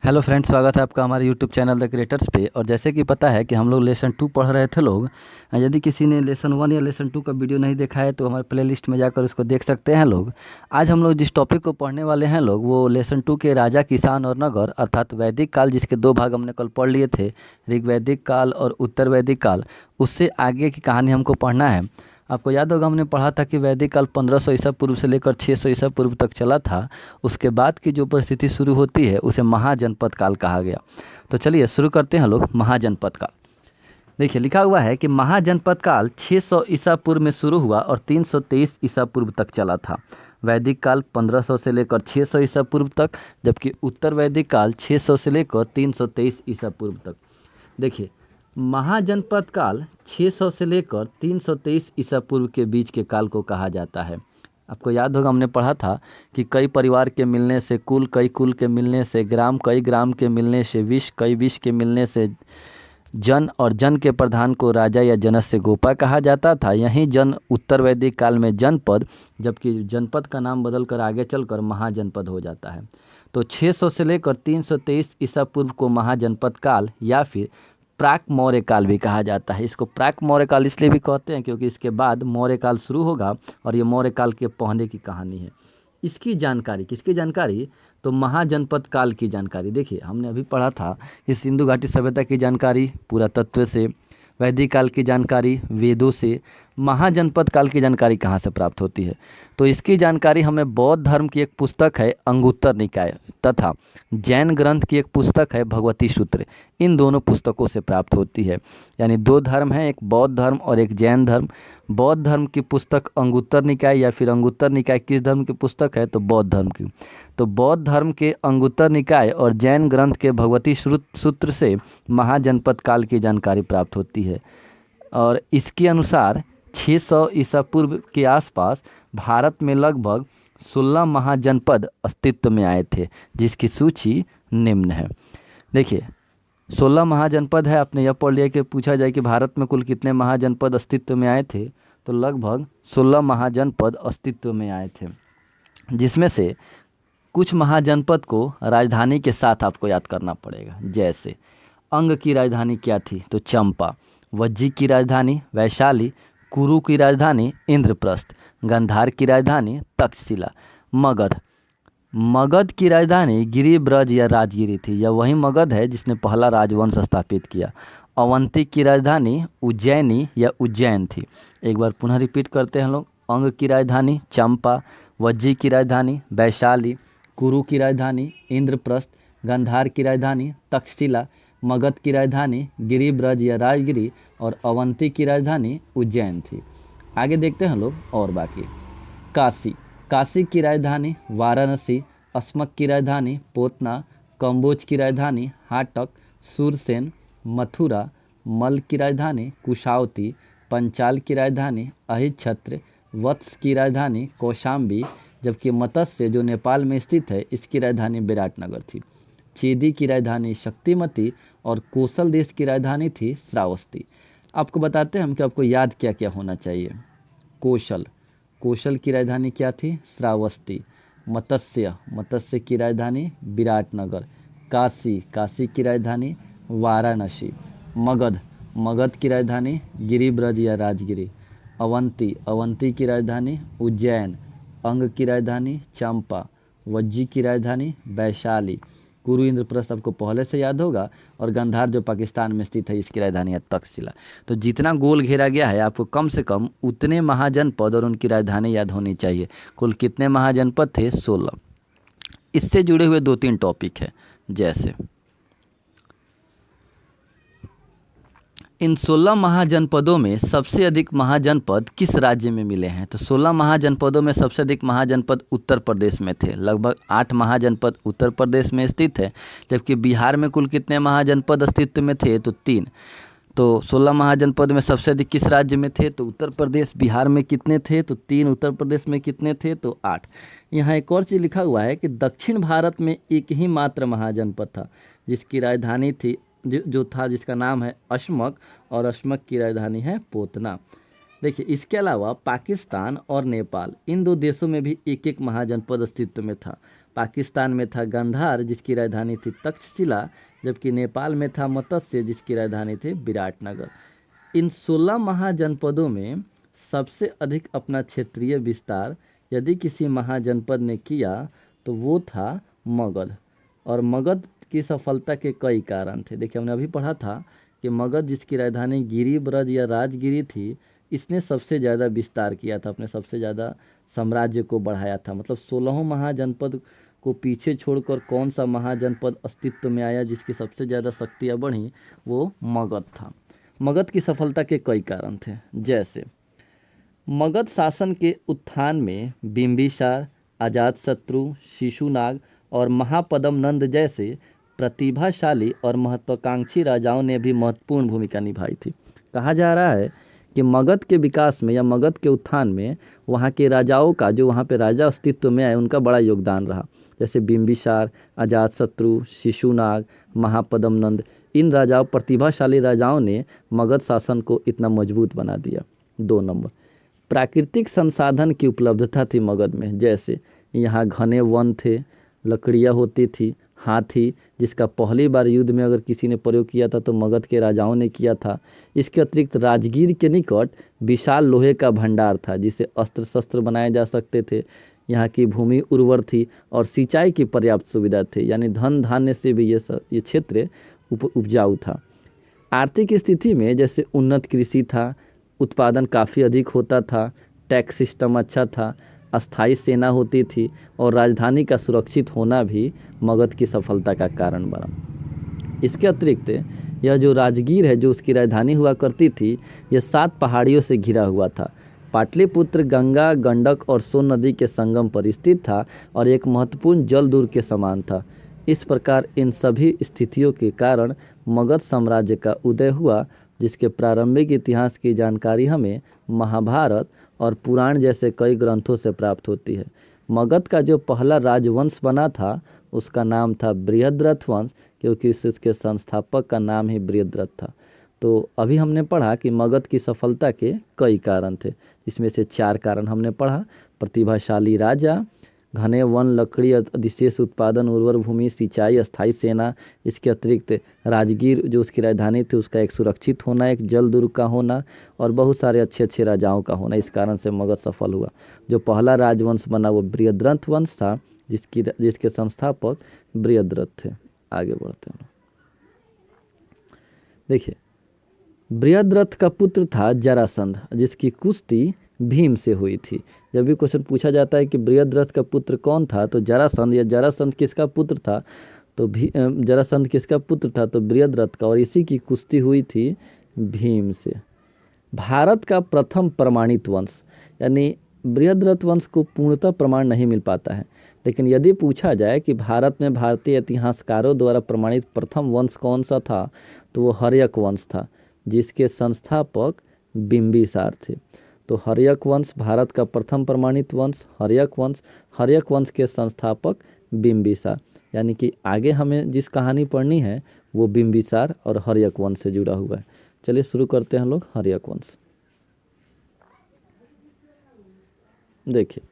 Hello friends, स्वागत है आपका हमारे यूट्यूब चैनल द क्रिएटर्स पे। और जैसे कि पता है कि हम लोग लेसन 2 पढ़ रहे थे लोग। यदि किसी ने लेसन 1 या लेसन 2 का वीडियो नहीं देखा है तो हमारे प्लेलिस्ट में जाकर उसको देख सकते हैं लोग। आज हम लोग जिस टॉपिक को पढ़ने वाले हैं लोग वो लेसन 2 के राजा, किसान और नगर अर्थात वैदिक काल, जिसके 2 भाग हमने कल पढ़ लिए थे, ऋग्वैदिक काल और उत्तर वैदिक काल। उससे आगे की कहानी हमको पढ़ना है। आपको याद होगा हमने पढ़ा था कि वैदिक काल 1500 ईसा पूर्व से लेकर 600 ईसा पूर्व तक चला था। उसके बाद की जो परिस्थिति शुरू होती है उसे महाजनपद काल कहा गया। तो चलिए शुरू करते हैं लोग महाजनपद काल। देखिए लिखा हुआ है कि महाजनपद काल 600 ईसा पूर्व में शुरू हुआ और 323 ईसा पूर्व तक चला था। वैदिक काल 1500 से लेकर 600 ईसा पूर्व तक, जबकि उत्तर वैदिक काल 600 से लेकर 323 ईसा पूर्व तक। देखिए महाजनपद काल 600 से लेकर 323 ईसा पूर्व के बीच के काल को कहा जाता है। आपको याद होगा हमने पढ़ा था कि कई परिवार के मिलने से कुल, कई कुल के मिलने से ग्राम, कई ग्राम के मिलने से विष, कई विष के मिलने से जन, और जन के प्रधान को राजा या जनस से गोपा कहा जाता था। यहीं जन उत्तर वैदिक काल में जनपद, जबकि जनपद का नाम बदलकर आगे चलकर महाजनपद हो जाता है। तो 600 से लेकर 323 ईसा पूर्व को महाजनपद काल या फिर प्राक मौर्य काल भी कहा जाता है। इसको प्राक मौर्य काल इसलिए भी कहते हैं क्योंकि इसके बाद मौर्य काल शुरू होगा और ये मौर्य काल के पहले की कहानी है। इसकी जानकारी, किसकी जानकारी? तो महाजनपद काल की जानकारी। देखिए हमने अभी पढ़ा था कि सिंधु घाटी सभ्यता की जानकारी पुरातत्व से, वैदिक काल की जानकारी वेदों से, महाजनपद काल की जानकारी कहाँ से प्राप्त होती है? तो इसकी जानकारी हमें बौद्ध धर्म की एक पुस्तक है अंगुत्तर निकाय तथा जैन ग्रंथ की एक पुस्तक है भगवती सूत्र, इन दोनों पुस्तकों से प्राप्त होती है। यानी 2 धर्म हैं, एक बौद्ध धर्म और एक जैन धर्म। बौद्ध धर्म की पुस्तक अंगुत्तर निकाय या फिर अंगुत्तर निकाय किस धर्म की पुस्तक है? तो बौद्ध धर्म की। तो बौद्ध धर्म के अंगुत्तर निकाय और जैन ग्रंथ के भगवती सूत्र से महाजनपद काल की जानकारी प्राप्त होती है। और इसके अनुसार 600 ईसा पूर्व के आसपास भारत में लगभग 16 महाजनपद अस्तित्व में आए थे, जिसकी सूची निम्न है। देखिए 16 महाजनपद है। आपने यह पढ़ लिया कि पूछा जाए कि भारत में कुल कितने महाजनपद अस्तित्व में आए थे, तो लगभग 16 महाजनपद अस्तित्व में आए थे, जिसमें से कुछ महाजनपद को राजधानी के साथ आपको याद करना पड़ेगा। जैसे अंग की राजधानी क्या थी? तो चंपा। वज्जी की राजधानी वैशाली। कुरु की राजधानी इंद्रप्रस्थ। गांधार की राजधानी तक्षशिला। मगध, मगध की राजधानी गिरिब्रज या राजगिरी थी। यह वही मगध है जिसने पहला राजवंश स्थापित किया। अवंती की राजधानी उज्जैनी या उज्जैन थी। एक बार पुनः रिपीट करते हैं लोग। अंग की राजधानी चंपा, वज्जी की राजधानी वैशाली, कुरु की राजधानी इंद्रप्रस्थ, गांधार की राजधानी तक्षशिला, मगध की राजधानी गिरिब्रज या राजगिरी और अवंती की राजधानी उज्जैन थी। आगे देखते हैं लोग और बाकी। काशी, काशी की राजधानी वाराणसी, अस्मक की राजधानी पोतना, कंबोज की राजधानी हाटक, सूरसेन, मथुरा, मल की राजधानी कुशावती, पंचाल की राजधानी अहिच्छत्र, वत्स की राजधानी कौशाम्बी, जबकि मत्स्य जो नेपाल में स्थित है इसकी राजधानी विराटनगर थी। चेदी की राजधानी शक्तिमती और कोसल देश की राजधानी थी श्रावस्ती। आपको बताते हैं हम कि आपको याद क्या क्या होना चाहिए। कौशल, कौशल की राजधानी क्या थी? श्रावस्ती। मत्स्य, मत्स्य की राजधानी विराटनगर। काशी, काशी की राजधानी वाराणसी। मगध, मगध की राजधानी गिरिब्रज या राजगिरी। अवंती, अवंती की राजधानी उज्जैन। अंग की राजधानी चंपा। वज्जी की राजधानी वैशाली। कुरु इंद्रप्रस्थ आपको पहले से याद होगा। और गांधार जो पाकिस्तान में स्थित है इसकी राजधानी है तक्षशिला। तो जितना गोल घेरा गया है आपको कम से कम उतने महाजनपद और उनकी राजधानी याद होनी चाहिए। कुल कितने महाजनपद थे? 16। इससे जुड़े हुए 2-3 टॉपिक है। जैसे इन 16 महाजनपदों में सबसे अधिक महाजनपद किस राज्य में मिले हैं? तो 16 महाजनपदों में सबसे अधिक महाजनपद उत्तर प्रदेश में थे। लगभग 8 महाजनपद उत्तर प्रदेश में स्थित है। जबकि बिहार में कुल कितने महाजनपद अस्तित्व में थे? तो 3। तो 16 महाजनपद में सबसे अधिक किस राज्य में थे? तो उत्तर प्रदेश। बिहार में कितने थे? तो 3। उत्तर प्रदेश में कितने थे? तो 8। यहाँ एक और चीज़ लिखा हुआ है कि दक्षिण भारत में एक ही मात्र महाजनपद था जिसकी राजधानी थी जो था जिसका नाम है अशमक, और अशमक की राजधानी है पोतना। देखिए इसके अलावा पाकिस्तान और नेपाल, इन 2 देशों में भी एक एक महाजनपद अस्तित्व में था। पाकिस्तान में था गांधार जिसकी राजधानी थी तक्षशिला, जबकि नेपाल में था मत्स्य जिसकी राजधानी थी विराटनगर। इन 16 महाजनपदों में सबसे अधिक अपना क्षेत्रीय विस्तार यदि किसी महाजनपद ने किया तो वो था मगध। और मगध की सफलता के कई कारण थे। देखिए हमने अभी पढ़ा था कि मगध जिसकी राजधानी गिरि ब्रज या राजगिरी थी, इसने सबसे ज़्यादा विस्तार किया था, अपने सबसे ज़्यादा साम्राज्य को बढ़ाया था। मतलब 16 महाजनपद को पीछे छोड़कर कौन सा महाजनपद अस्तित्व में आया जिसकी सबसे ज़्यादा शक्तियाँ बढ़ी, वो मगध था। मगध की सफलता के कई कारण थे, जैसे मगध शासन के उत्थान में बिंबिसार, अजातशत्रु, शिशुनाग और महापद्म नंद जैसे प्रतिभाशाली और महत्वाकांक्षी राजाओं ने भी महत्वपूर्ण भूमिका निभाई थी। कहा जा रहा है कि मगध के विकास में या मगध के उत्थान में वहाँ के राजाओं का, जो वहाँ पे राजा अस्तित्व में आए, उनका बड़ा योगदान रहा। जैसे बिंबिसार, अजातशत्रु, शिशुनाग, महापद्म नंद, इन राजाओं, प्रतिभाशाली राजाओं ने मगध शासन को इतना मजबूत बना दिया। 2 नंबर, प्राकृतिक संसाधन की उपलब्धता थी मगध में। जैसे यहाँ घने वन थे, लकड़ियाँ होती थी, हाथी जिसका पहली बार युद्ध में अगर किसी ने प्रयोग किया था तो मगध के राजाओं ने किया था। इसके अतिरिक्त राजगीर के निकट विशाल लोहे का भंडार था जिससे अस्त्र शस्त्र बनाए जा सकते थे। यहाँ की भूमि उर्वर थी और सिंचाई की पर्याप्त सुविधा थी, यानी धन धान्य से भी ये क्षेत्र उपजाऊ था। आर्थिक स्थिति में जैसे उन्नत कृषि था, उत्पादन काफ़ी अधिक होता था, टैक्स सिस्टम अच्छा था, अस्थायी सेना होती थी और राजधानी का सुरक्षित होना भी मगध की सफलता का कारण बना। इसके अतिरिक्त यह जो राजगीर है, जो उसकी राजधानी हुआ करती थी, यह 7 पहाड़ियों से घिरा हुआ था। पाटलिपुत्र गंगा, गंडक और सोन नदी के संगम पर स्थित था और एक महत्वपूर्ण जल दुर्ग के समान था। इस प्रकार इन सभी स्थितियों के कारण मगध साम्राज्य का उदय हुआ, जिसके प्रारंभिक इतिहास की जानकारी हमें महाभारत और पुराण जैसे कई ग्रंथों से प्राप्त होती है। मगध का जो पहला राजवंश बना था उसका नाम था बृहद्रथ वंश, क्योंकि उसके संस्थापक का नाम ही बृहद्रथ था। तो अभी हमने पढ़ा कि मगध की सफलता के कई कारण थे, इसमें से 4 कारण हमने पढ़ा। प्रतिभाशाली राजा, घने वन, लकड़ी, अधिशेष उत्पादन, उर्वर भूमि, सिंचाई, अस्थायी सेना। इसके अतिरिक्त राजगीर जो उसकी राजधानी थी उसका एक सुरक्षित होना, एक जल दुर्ग का होना और बहुत सारे अच्छे अच्छे राजाओं का होना। इस कारण से मगध सफल हुआ। जो पहला राजवंश बना वो बृहद्रथ वंश था, जिसके संस्थापक बृहद्रथ थे। आगे बढ़ते हैं। देखिए, बृहद्रथ का पुत्र था जरासंध, जिसकी कुश्ती भीम से हुई थी। जब भी क्वेश्चन पूछा जाता है कि बृहद्रथ का पुत्र कौन था तो जरासंध, या जरासंध किसका पुत्र था तो जरासंध किसका पुत्र था तो बृहद्रथ का, और इसी की कुश्ती हुई थी भीम से। भारत का प्रथम प्रमाणित वंश, यानी बृहद्रथ वंश को पूर्णतः प्रमाण नहीं मिल पाता है, लेकिन यदि पूछा जाए कि भारत में भारतीय इतिहासकारों द्वारा प्रमाणित प्रथम वंश कौन सा था तो वो हर्यक वंश था, जिसके संस्थापक बिंबिसार थे। तो हर्यक वंश भारत का प्रथम प्रमाणित वंश हर्यक वंश के संस्थापक बिंबिसार। यानी कि आगे हमें जिस कहानी पढ़नी है वो बिंबिसार और हर्यक वंश से जुड़ा हुआ है। चलिए शुरू करते हैं हम लोग हर्यक वंश। देखिए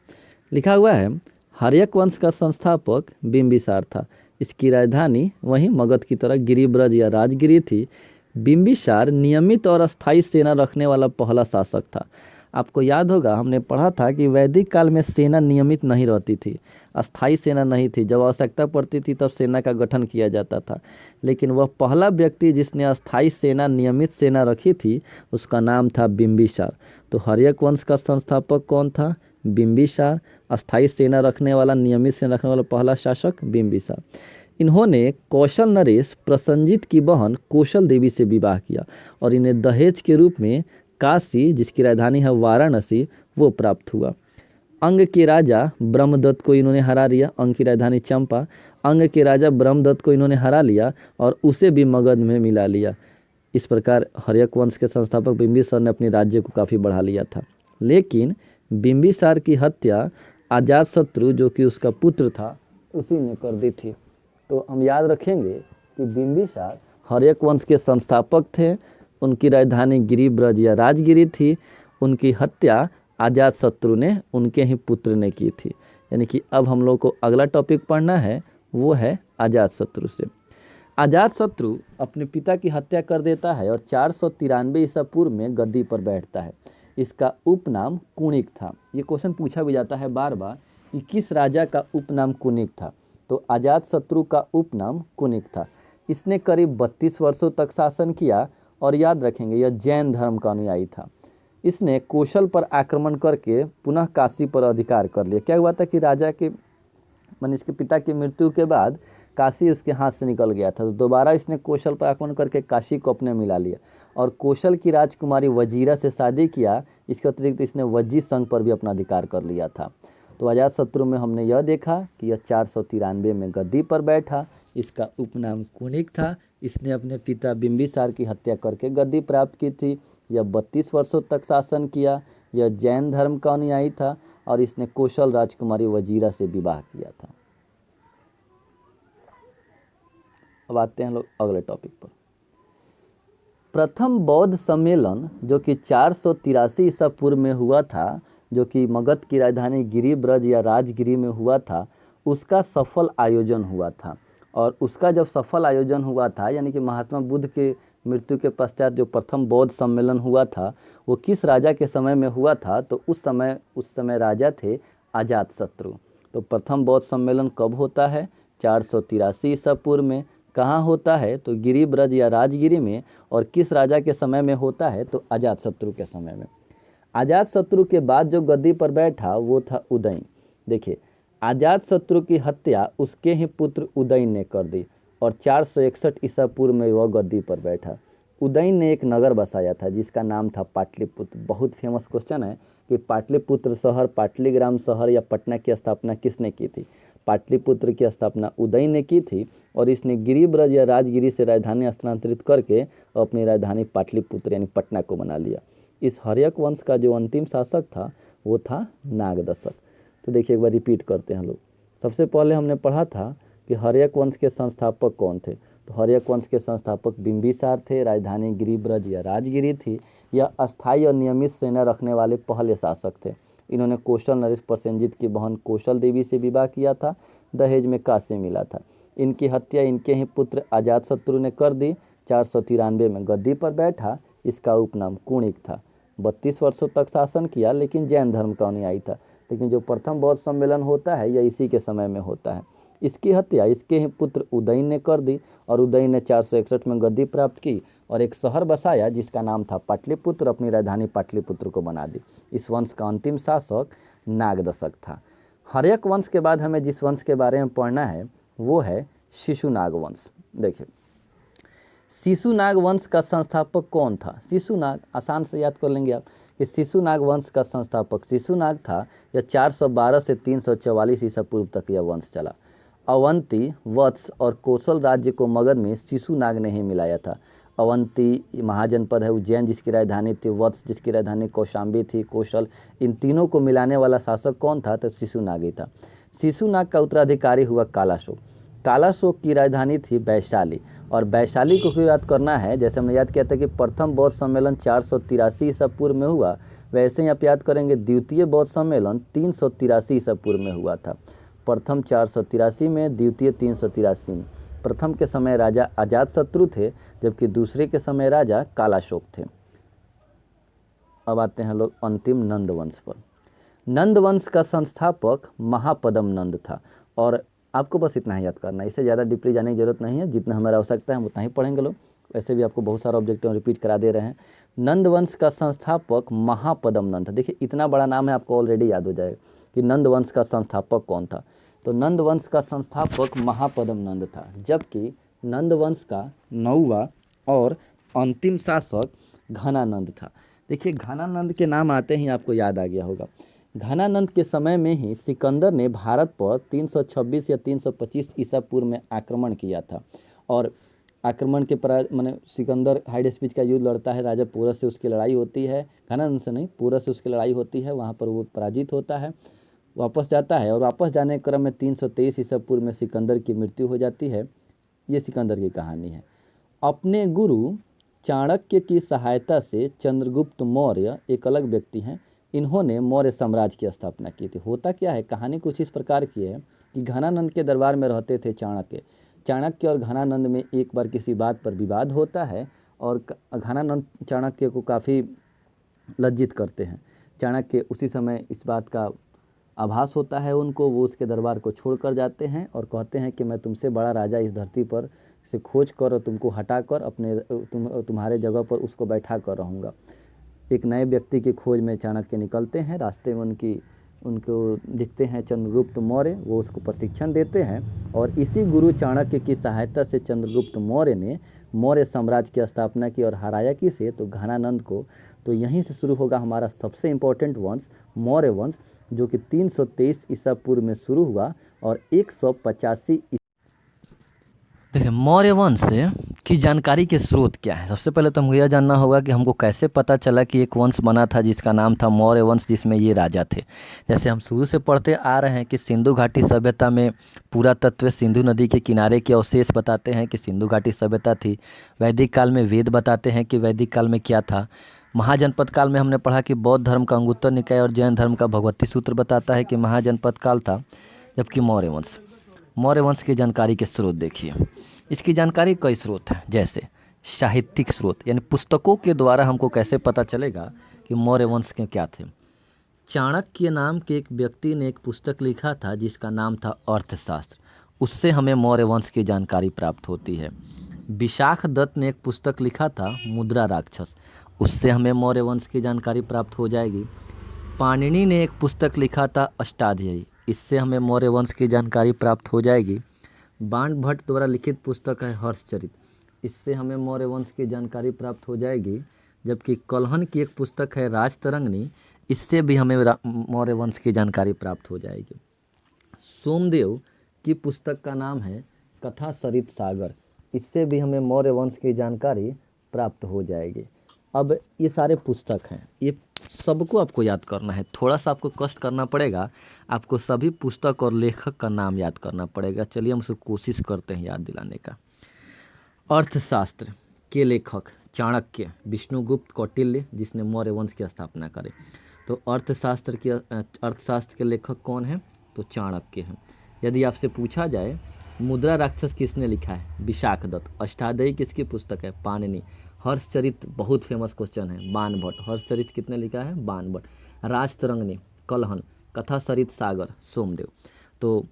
लिखा हुआ है, हर्यक वंश का संस्थापक बिंबिसार था। इसकी राजधानी वहीं मगध की तरह गिरिब्रज या राजगिरी थी। बिंबिसार नियमित और अस्थायी सेना रखने वाला पहला शासक था। आपको याद होगा हमने पढ़ा था कि वैदिक काल में सेना नियमित नहीं रहती थी, अस्थायी सेना नहीं थी। जब आवश्यकता पड़ती थी तब सेना का गठन किया जाता था, लेकिन वह पहला व्यक्ति जिसने अस्थायी सेना, नियमित सेना रखी थी, उसका नाम था बिंबिसार। तो हर्यक वंश का संस्थापक कौन था? बिंबिसार। अस्थायी सेना रखने वाला, नियमित सेना रखने वाला पहला शासक बिंबिसार। इन्होंने कौशल नरेश प्रसन्नजीत की बहन कौशल देवी से विवाह किया और इन्हें दहेज के रूप में काशी, जिसकी राजधानी है वाराणसी, वो प्राप्त हुआ। अंग के राजा ब्रह्मदत्त को इन्होंने हरा लिया। अंग की राजधानी चंपा। अंग के राजा ब्रह्मदत्त को इन्होंने हरा लिया और उसे भी मगध में मिला लिया। इस प्रकार हर्यक वंश के संस्थापक बिंबिसार ने अपने राज्य को काफ़ी बढ़ा लिया था। लेकिन बिंबिसार की हत्या अजातशत्रु, जो कि उसका पुत्र था, उसी ने कर दी थी। तो हम याद रखेंगे कि बिंबिसार हर्यक वंश के संस्थापक थे। उनकी राजधानी गिरिब्रज या राजगिरी थी। उनकी हत्या अजातशत्रु ने, उनके ही पुत्र ने की थी। यानी कि अब हम लोग को अगला टॉपिक पढ़ना है, वो है अजातशत्रु से। अजातशत्रु अपने पिता की हत्या कर देता है और 493 ईसा पूर्व में गद्दी पर बैठता है। इसका उपनाम कुणिक था। ये क्वेश्चन पूछा भी जाता है बार बार कि किस राजा का उपनाम कुणिक था, तो अजातशत्रु का उपनाम कुणिक था। इसने करीब 32 वर्षों तक शासन किया और याद रखेंगे यह जैन धर्म का अनुयायी था। इसने कौशल पर आक्रमण करके पुनः काशी पर अधिकार कर लिया। क्या हुआ था कि राजा के माने इसके पिता की मृत्यु के बाद काशी उसके हाथ से निकल गया था, तो दोबारा इसने कौशल पर आक्रमण करके काशी को अपने मिला लिया और कौशल की राजकुमारी वजीरा से शादी किया। इसके अतिरिक्त इसने वज्जी संघ पर भी अपना अधिकार कर लिया था। तो अजातशत्रु में हमने यह देखा कि यह 493 में गद्दी पर बैठा। इसका उपनाम कुणिक था। इसने अपने पिता बिंबिसार की हत्या करके गद्दी प्राप्त की थी। यह 32 वर्षों तक शासन किया। यह जैन धर्म का अनुयायी था और इसने कौशल राजकुमारी वजीरा से विवाह किया था। अब आते हैं लोग अगले टॉपिक पर। प्रथम बौद्ध सम्मेलन जो कि 483 ईसा पूर्व में हुआ था, जो कि मगध की राजधानी गिरिब्रज या राजगिरी में हुआ था, उसका सफल आयोजन हुआ था। और उसका जब सफल आयोजन हुआ था, यानी कि महात्मा बुद्ध के मृत्यु के पश्चात जो प्रथम बौद्ध सम्मेलन हुआ था, वो किस राजा के समय में हुआ था, तो उस समय राजा थे अजातशत्रु। तो प्रथम बौद्ध सम्मेलन कब होता है? 483 ईसा पूर्व में। कहाँ होता है? तो गिरिब्रज या राजगिरी में। और किस राजा के समय में होता है? तो अजातशत्रु के समय में। अजातशत्रु के बाद जो गद्दी पर बैठा वो था उदयन। देखिए, अजातशत्रु की हत्या उसके ही पुत्र उदयन ने कर दी और 461 ईसा पूर्व में वह गद्दी पर बैठा। उदयन ने एक नगर बसाया था जिसका नाम था पाटलिपुत्र। बहुत फेमस क्वेश्चन है कि पाटलिपुत्र शहर, पाटलीग्राम शहर या पटना की स्थापना किसने की थी? पाटलिपुत्र की स्थापना उदयन ने की थी और इसने गिरिब्रज या राजगिरी से राजधानी स्थानांतरित करके अपनी राजधानी पाटलिपुत्र यानी पटना को बना लिया। इस हर्यक वंश का जो अंतिम शासक था वो था नागदशक। तो देखिए एक बार रिपीट करते हैं लोग। सबसे पहले हमने पढ़ा था कि हर्यक वंश के संस्थापक कौन थे, तो हर्यक वंश के संस्थापक बिंबिसार थे। राजधानी गिरिब्रज या राजगिरी थी। यह अस्थायी और नियमित सेना रखने वाले पहले शासक थे। इन्होंने कौशल नरेश प्रसेनजीत की बहन कौशल देवी से विवाह किया था। दहेज में काशी मिला था। इनकी हत्या इनके ही पुत्र अजातशत्रु ने कर दी। 493 में गद्दी पर बैठा। इसका उपनाम कुणिक था। 32 वर्षों तक शासन किया लेकिन जैन धर्म का अनुयायी था। लेकिन जो प्रथम बौद्ध सम्मेलन होता है यह इसी के समय में होता है। इसकी हत्या इसके ही पुत्र उदयन ने कर दी और उदयन ने 461 में गद्दी प्राप्त की और एक शहर बसाया जिसका नाम था पाटलिपुत्र। अपनी राजधानी पाटलिपुत्र को बना दी। इस वंश का अंतिम शासक नागदशक था। हर्यक वंश के बाद हमें जिस वंश के बारे में पढ़ना है वो है शिशुनाग वंश। देखिए, शिशुनाग वंश का संस्थापक कौन था? शिशुनाग आसान से याद कर लेंगे आप कि शिशुनाग वंश का संस्थापक शिशुनाग था। यह 412 से 344 ईसा पूर्व तक यह वंश चला। अवंती, वत्स और कौशल राज्य को मगध में शिशुनाग ने ही मिलाया था। अवंती महाजनपद है उज्जैन जिसकी राजधानी थी, वत्स जिसकी राजधानी कौशाम्बी थी, कौशल, इन तीनों को मिलाने वाला शासक कौन था? तो शिशुनाग ही था। शिशुनाग का उत्तराधिकारी हुआ कालाशोक। कालाशोक की राजधानी थी वैशाली और वैशाली को क्यों याद करना है? जैसे हमने याद किया था कि प्रथम बौद्ध सम्मेलन 483 ईसा पूर्व में हुआ, वैसे ही आप याद करेंगे द्वितीय बौद्ध सम्मेलन 383 ईसा पूर्व में हुआ था। प्रथम 483 में, द्वितीय 383 में। प्रथम के समय राजा अजातशत्रु थे जबकि दूसरे के समय राजा कालाशोक थे। अब आते हैं लोग अंतिम नंद वंश पर। नंद वंश का संस्थापक महापदम नंद था और आपको बस इतना ही याद करना है, इससे ज़्यादा डीपली जाने की जरूरत नहीं है। जितना हमारा आवश्यकता है हम उतना ही पढ़ेंगे लोग। वैसे भी आपको बहुत सारा ऑब्जेक्टिव रिपीट करा दे रहे हैं। नंद वंश का संस्थापक महापदम नंद था। देखिए इतना बड़ा नाम है, आपको ऑलरेडी याद हो जाएगा कि नंद वंश का संस्थापक कौन था। तो नंद वंश का संस्थापक महापदम नंद था, जबकि नंद वंश का 9वां और अंतिम शासक घनानंद था। देखिए घनानंद के नाम आते ही आपको याद आ गया होगा। घनानंद के समय में ही सिकंदर ने भारत पर 326 या 325 ईसा पूर्व में आक्रमण किया था और आक्रमण के माने सिकंदर हाइड स्पीच का युद्ध लड़ता है। राजा पोरस से उसकी लड़ाई होती है, घनानंद से नहीं, पोरस से उसकी लड़ाई होती है। वहाँ पर वो पराजित होता है, वापस जाता है और वापस जाने के क्रम में 323 ईसा पूर्व में सिकंदर की मृत्यु हो जाती है। ये सिकंदर की कहानी है। अपने गुरु चाणक्य की सहायता से चंद्रगुप्त मौर्य एक अलग व्यक्ति हैं, इन्होंने मौर्य साम्राज्य की स्थापना की थी। होता क्या है, कहानी कुछ इस प्रकार की है कि घनानंद के दरबार में रहते थे चाणक्य। चाणक्य और घनानंद में एक बार किसी बात पर विवाद होता है और घनानंद चाणक्य को काफ़ी लज्जित करते हैं। चाणक्य उसी समय इस बात का आभास होता है उनको, वो उसके दरबार को छोड़कर जाते हैं और कहते हैं कि मैं तुमसे बड़ा राजा इस धरती पर से खोज कर और तुमको हटा कर अपने तुम्हारे जगह पर उसको बैठा कर रहूँगा। एक नए व्यक्ति की खोज में चाणक्य निकलते हैं। रास्ते में उनको दिखते हैं चंद्रगुप्त मौर्य, वो उसको प्रशिक्षण देते हैं और इसी गुरु चाणक्य की सहायता से चंद्रगुप्त मौर्य ने मौर्य साम्राज्य की स्थापना की और हराया किसे, तो घनानंद को। तो यहीं से शुरू होगा हमारा सबसे इम्पोर्टेंट वंश, मौर्य वंश, जो कि 323 ईसा पूर्व में शुरू हुआ और 185। देखिए, मौर्य वंश की जानकारी के स्रोत क्या है। सबसे पहले तो हमको यह जानना होगा कि हमको कैसे पता चला कि एक वंश बना था जिसका नाम था मौर्य वंश, जिसमें ये राजा थे। जैसे हम शुरू से पढ़ते आ रहे हैं कि सिंधु घाटी सभ्यता में पुरातत्व सिंधु नदी के किनारे के अवशेष बताते हैं कि सिंधु घाटी सभ्यता थी। वैदिक काल में वेद बताते हैं कि वैदिक काल में क्या था। महाजनपद काल में हमने पढ़ा कि बौद्ध धर्म का अंगुत्तर निकाय और जैन धर्म का भगवती सूत्र बताता है कि महाजनपद काल था। जबकि मौर्य वंश की जानकारी के स्रोत देखिए, इसकी जानकारी कई स्रोत हैं। जैसे साहित्यिक स्रोत, यानी पुस्तकों के द्वारा हमको कैसे पता चलेगा कि मौर्य वंश के क्या थे। चाणक्य नाम के एक व्यक्ति ने एक पुस्तक लिखा था जिसका नाम था अर्थशास्त्र, उससे हमें मौर्य वंश की जानकारी प्राप्त होती है। विशाख दत्त ने एक पुस्तक लिखा था मुद्रा राक्षस, उससे हमें मौर्य वंश की जानकारी प्राप्त हो जाएगी। पाणिनि ने एक पुस्तक लिखा था अष्टाध्यायी, इससे हमें मौर्य वंश की जानकारी प्राप्त हो जाएगी। बाण भट्ट द्वारा लिखित पुस्तक है हर्षचरित, इससे हमें मौर्य वंश की जानकारी प्राप्त हो जाएगी। जबकि कलहन की एक पुस्तक है राजतरंगिणी, इससे भी हमें मौर्य वंश की जानकारी प्राप्त हो जाएगी। सोमदेव की पुस्तक का नाम है कथा सरित सागर, इससे भी हमें मौर्य वंश की जानकारी प्राप्त हो जाएगी। अब ये सारे पुस्तक हैं, ये सबको आपको याद करना है। थोड़ा सा आपको कष्ट करना पड़ेगा, आपको सभी पुस्तक और लेखक का नाम याद करना पड़ेगा। चलिए हम उसको कोशिश करते हैं याद दिलाने का। अर्थशास्त्र के लेखक चाणक्य, विष्णुगुप्त कौटिल्य, जिसने मौर्य वंश की स्थापना करे। तो अर्थशास्त्र के लेखक कौन है, तो चाणक्य हैं। यदि आपसे पूछा जाए मुद्रा राक्षस किसने लिखा है, विशाख दत्त। अष्टाध्यायी किसकी पुस्तक है, पाणिनि। हर्षचरित बहुत फेमस क्वेश्चन है, बाण भट्ट। हर्षचरित किसने लिखा है, बाण भट्ट। राजतरंगिणी कलहन। कथा सरित सागर सोमदेव। तो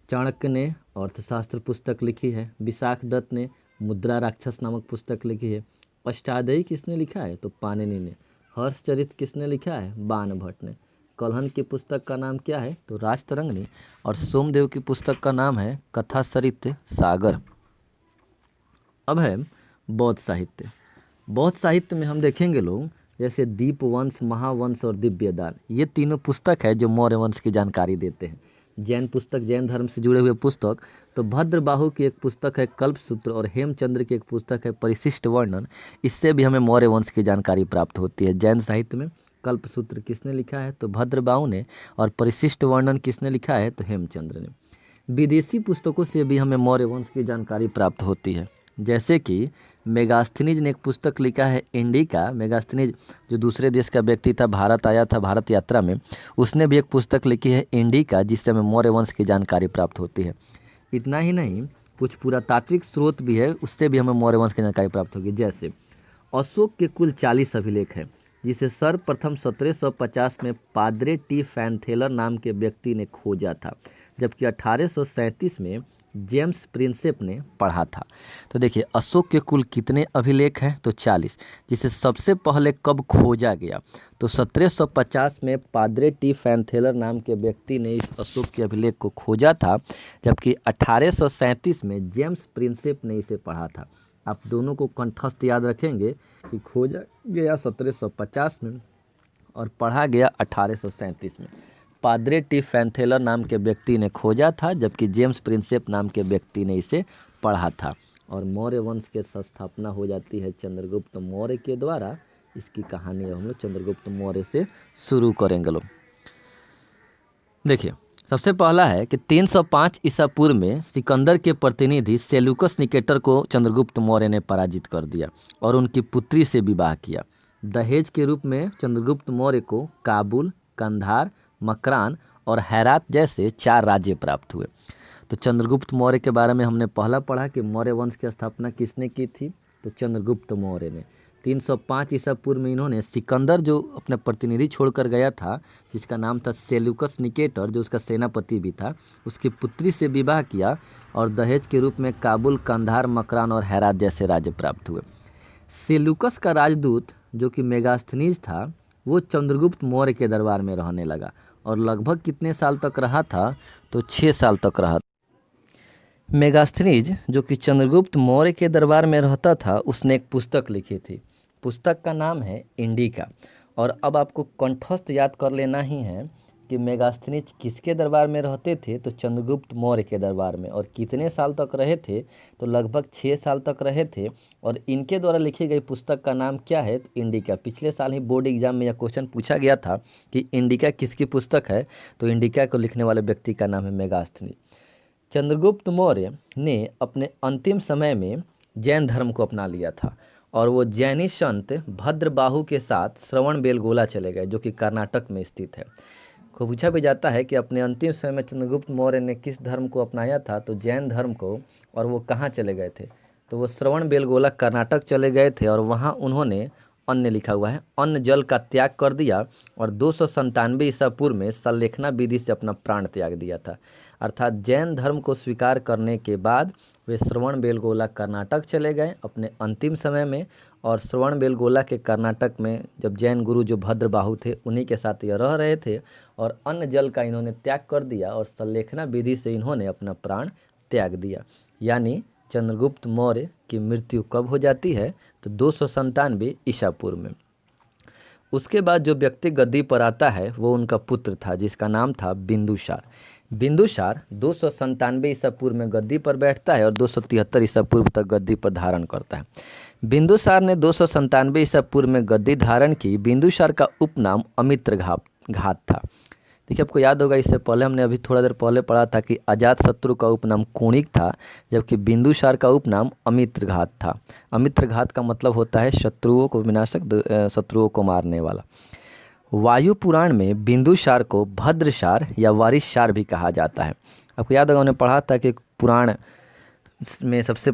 चाणक्य ने अर्थशास्त्र पुस्तक लिखी है, विशाख दत्त ने मुद्रा राक्षस नामक पुस्तक लिखी है। अष्टाध्यायी किसने लिखा है, तो पाणिनि ने। हर्षचरित किसने लिखा है, बाण भट्ट ने। कलहन की पुस्तक का नाम क्या है, तो राजतरंगिणी। और सोमदेव की पुस्तक का नाम है कथा सरित सागर। अब है बौद्ध साहित्य। बौद्ध साहित्य में हम देखेंगे लोग, जैसे दीपवंश, महावंश और दिव्यदान, ये तीनों पुस्तक है जो मौर्य वंश की जानकारी देते हैं। जैन पुस्तक, जैन धर्म से जुड़े हुए पुस्तक, तो भद्रबाहु की एक पुस्तक है कल्पसूत्र और हेमचंद्र की एक पुस्तक है परिशिष्ट वर्णन, इससे भी हमें मौर्य वंश की जानकारी प्राप्त होती है। जैन साहित्य में कल्पसूत्र किसने लिखा है, तो भद्रबाहु ने, और परिशिष्ट वर्णन किसने लिखा है, तो हेमचंद्र ने। विदेशी पुस्तकों से भी हमें मौर्य वंश की जानकारी प्राप्त होती है। जैसे कि मेगास्थनीज ने एक पुस्तक लिखा है इंडिका। मेगास्थनीज जो दूसरे देश का व्यक्ति था, भारत आया था भारत यात्रा में, उसने भी एक पुस्तक लिखी है इंडिका, जिससे हमें मौर्य वंश की जानकारी प्राप्त होती है। इतना ही नहीं, कुछ पुरातात्विक स्रोत भी है, उससे भी हमें मौर्य वंश की जानकारी प्राप्त होगी। जैसे अशोक के कुल 40 अभिलेख हैं, जिसे सर्वप्रथम 1750 में पाद्रे टी फैनथेलर नाम के व्यक्ति ने खोजा था, जबकि 1837 में जेम्स प्रिंसेप ने पढ़ा था। तो देखिए, अशोक के कुल कितने अभिलेख हैं, तो 40, जिसे सबसे पहले कब खोजा गया, तो 1750 में पाद्रे टी फैनथेलर नाम के व्यक्ति ने इस अशोक के अभिलेख को खोजा था, जबकि 1837 में जेम्स प्रिंसेप ने इसे पढ़ा था। आप दोनों को कंठस्थ याद रखेंगे कि खोजा गया 1750 में और पढ़ा गया 1837 में। पाद्रे टी फैनथेलर नाम के व्यक्ति ने खोजा था, जबकि जेम्स प्रिंसेप नाम के व्यक्ति ने इसे पढ़ा था। और मौर्य वंश के स्थापना हो जाती है चंद्रगुप्त मौर्य के द्वारा। इसकी कहानी हम लोग चंद्रगुप्त मौर्य से शुरू करेंगे लोग। देखिए, सबसे पहला है कि 305 ईसा पूर्व में सिकंदर के प्रतिनिधि सेल्यूकस निकेटर को चंद्रगुप्त मौर्य ने पराजित कर दिया और उनकी पुत्री से विवाह किया। दहेज के रूप में चंद्रगुप्त मौर्य को काबुल, कंधार, मकरान और हेरात जैसे 4 राज्य प्राप्त हुए। तो चंद्रगुप्त मौर्य के बारे में हमने पहला पढ़ा कि मौर्य वंश की स्थापना किसने की थी, तो चंद्रगुप्त मौर्य ने। 305 ईसा पूर्व में इन्होंने सिकंदर जो अपने प्रतिनिधि छोड़कर गया था, जिसका नाम था सेल्यूकस निकेटर, जो उसका सेनापति भी था, उसकी पुत्री से विवाह किया और दहेज के रूप में काबुल, कंधार, मकरान और हेरात जैसे राज्य प्राप्त हुए। सेल्यूकस का राजदूत जो कि मेगास्थनीज था, वो चंद्रगुप्त मौर्य के दरबार में रहने लगा और लगभग कितने साल तक रहा था, तो 6 साल तक रहा। मेगास्थनीज जो कि चंद्रगुप्त मौर्य के दरबार में रहता था, उसने एक पुस्तक लिखी थी। पुस्तक का नाम है इंडिका। और अब आपको कंठस्थ याद कर लेना ही है कि मेगास्थनीज किसके दरबार में रहते थे, तो चंद्रगुप्त मौर्य के दरबार में। और कितने साल तक रहे थे, तो लगभग 6 साल तक रहे थे। और इनके द्वारा लिखी गई पुस्तक का नाम क्या है, तो इंडिका। पिछले साल ही बोर्ड एग्जाम में यह क्वेश्चन पूछा गया था कि इंडिका किसकी पुस्तक है, तो इंडिका को लिखने वाले व्यक्ति का नाम है मेगास्थनीज। चंद्रगुप्त मौर्य ने अपने अंतिम समय में जैन धर्म को अपना लिया था और वो जैनी संत भद्रबाहु के साथ श्रवणबेलगोला चले गए, जो कि कर्नाटक में स्थित है। को पूछा भी जाता है कि अपने अंतिम समय में चंद्रगुप्त मौर्य ने किस धर्म को अपनाया था, तो जैन धर्म को। और वो कहाँ चले गए थे, तो वो श्रवणबेलगोला कर्नाटक चले गए थे और वहाँ उन्होंने अन्न, लिखा हुआ है, अन्न जल का त्याग कर दिया और 297 ईसा पूर्व में सल्लेखना विधि से अपना प्राण त्याग दिया था। अर्थात जैन धर्म को स्वीकार करने के बाद वे श्रवणबेलगोला कर्नाटक चले गए अपने अंतिम समय में। और श्रवणबेलगोला के कर्नाटक में जब जैन गुरु जो भद्रबाहु थे, उन्हीं के साथ यह रह रहे थे और अन्न जल का इन्होंने त्याग कर दिया और सल्लेखना विधि से इन्होंने अपना प्राण त्याग दिया। यानी चंद्रगुप्त मौर्य की मृत्यु कब हो जाती है, तो 297 ईसा पूर्व में। उसके बाद जो व्यक्ति गद्दी पर आता है वो उनका पुत्र था, जिसका नाम था बिंदुसार। बिंदुसार 297 ईसा पूर्व में गद्दी पर बैठता है और 273 ईसा पूर्व तक गद्दी पर धारण करता है। बिंदुसार ने 297 ईसा पूर्व में गद्दी धारण की। बिंदुसार का उपनाम अमित्रघात था। देखिए, आपको याद होगा इससे पहले हमने अभी थोड़ा देर पहले पढ़ा था कि अजातशत्रु का उपनाम कुणिक था, जबकि बिंदुसार का उपनाम अमित्रघात था। अमित्रघात का मतलब होता है शत्रुओं को विनाशक, शत्रुओं को मारने वाला। वायु पुराण में बिंदुसार को भद्रसार या वारिससार भी कहा जाता है। आपको याद होगा, उन्हें पढ़ा था कि पुराण में सबसे